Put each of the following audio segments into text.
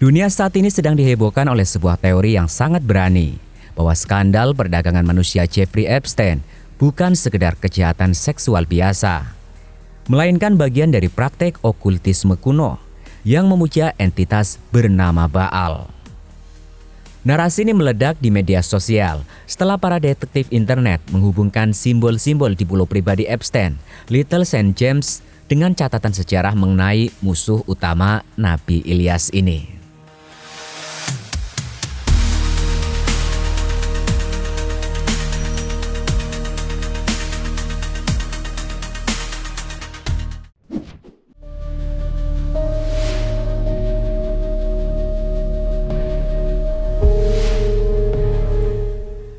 Dunia saat ini sedang dihebohkan oleh sebuah teori yang sangat berani, bahwa skandal perdagangan manusia Jeffrey Epstein bukan sekedar kejahatan seksual biasa, melainkan bagian dari praktek okultisme kuno yang memuja entitas bernama Baal. Narasi ini meledak di media sosial setelah para detektif internet menghubungkan simbol-simbol di pulau pribadi Epstein, Little St. James, dengan catatan sejarah mengenai musuh utama Nabi Ilyas ini.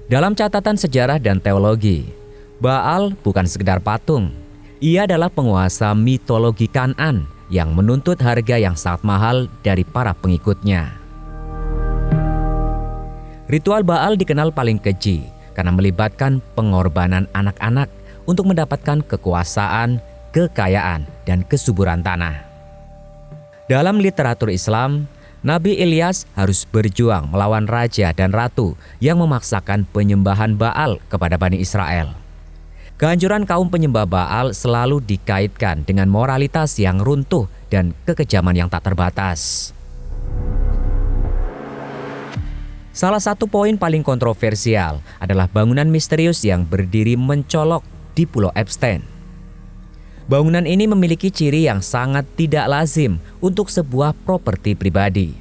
Dalam catatan sejarah dan teologi, Baal bukan sekedar patung. Ia adalah penguasa mitologi Kan'an yang menuntut harga yang sangat mahal dari para pengikutnya. Ritual Baal dikenal paling keji karena melibatkan pengorbanan anak-anak untuk mendapatkan kekuasaan, kekayaan, dan kesuburan tanah. Dalam literatur Islam, Nabi Ilyas harus berjuang melawan raja dan ratu yang memaksakan penyembahan Baal kepada Bani Israel. Kehancuran kaum penyembah Baal selalu dikaitkan dengan moralitas yang runtuh dan kekejaman yang tak terbatas. Salah satu poin paling kontroversial adalah bangunan misterius yang berdiri mencolok di Pulau Epstein. Bangunan ini memiliki ciri yang sangat tidak lazim untuk sebuah properti pribadi.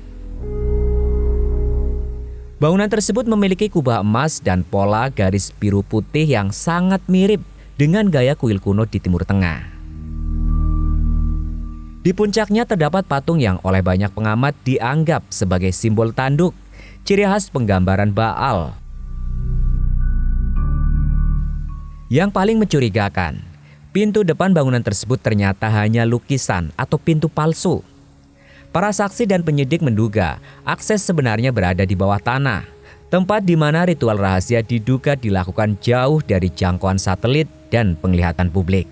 Bangunan tersebut memiliki kubah emas dan pola garis biru putih yang sangat mirip dengan gaya kuil kuno di Timur Tengah. Di puncaknya terdapat patung yang oleh banyak pengamat dianggap sebagai simbol tanduk, ciri khas penggambaran Baal. Yang paling mencurigakan, pintu depan bangunan tersebut ternyata hanya lukisan atau pintu palsu. Para saksi dan penyidik menduga akses sebenarnya berada di bawah tanah, tempat di mana ritual rahasia diduga dilakukan jauh dari jangkauan satelit dan penglihatan publik.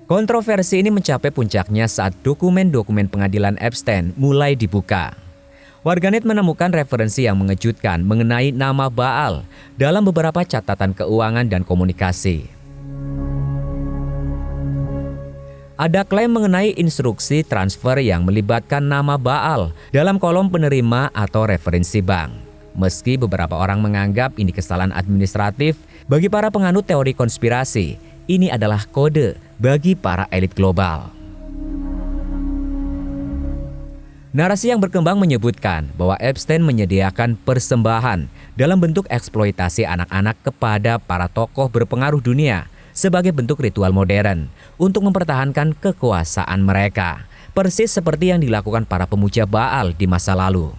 Kontroversi ini mencapai puncaknya saat dokumen-dokumen pengadilan Epstein mulai dibuka. Warganet menemukan referensi yang mengejutkan mengenai nama Baal dalam beberapa catatan keuangan dan komunikasi. Ada klaim mengenai instruksi transfer yang melibatkan nama Baal dalam kolom penerima atau referensi bank. Meski beberapa orang menganggap ini kesalahan administratif, bagi para penganut teori konspirasi, ini adalah kode bagi para elit global. Narasi yang berkembang menyebutkan bahwa Epstein menyediakan persembahan dalam bentuk eksploitasi anak-anak kepada para tokoh berpengaruh dunia sebagai bentuk ritual modern untuk mempertahankan kekuasaan mereka, persis seperti yang dilakukan para pemuja Baal di masa lalu.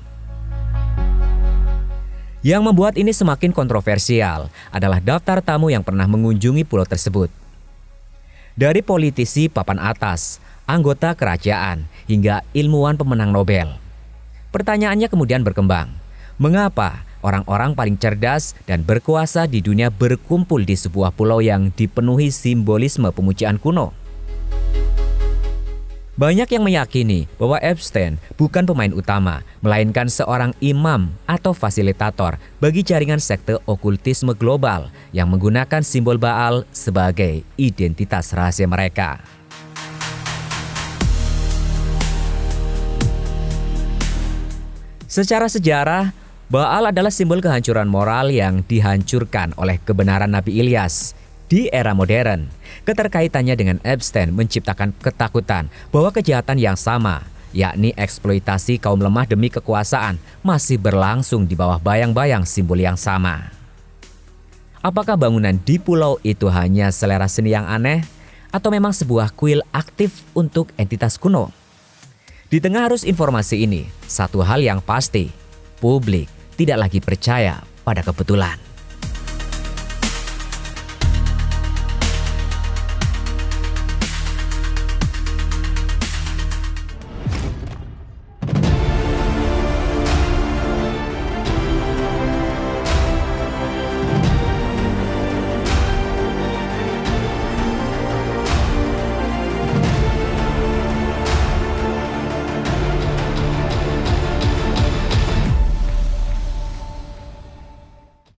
Yang membuat ini semakin kontroversial adalah daftar tamu yang pernah mengunjungi pulau tersebut. Dari politisi papan atas, anggota kerajaan, hingga ilmuwan pemenang Nobel. Pertanyaannya kemudian berkembang, mengapa orang-orang paling cerdas dan berkuasa di dunia berkumpul di sebuah pulau yang dipenuhi simbolisme pemujaan kuno? Banyak yang meyakini bahwa Epstein bukan pemain utama, melainkan seorang imam atau fasilitator bagi jaringan sekte okultisme global yang menggunakan simbol Baal sebagai identitas rahasia mereka. Secara sejarah, Baal adalah simbol kehancuran moral yang dihancurkan oleh kebenaran Nabi Ilyas. Di era modern, keterkaitannya dengan Epstein menciptakan ketakutan bahwa kejahatan yang sama, yakni eksploitasi kaum lemah demi kekuasaan, masih berlangsung di bawah bayang-bayang simbol yang sama. Apakah bangunan di pulau itu hanya selera seni yang aneh, atau memang sebuah kuil aktif untuk entitas kuno? Di tengah arus informasi ini, satu hal yang pasti, publik tidak lagi percaya pada kebetulan.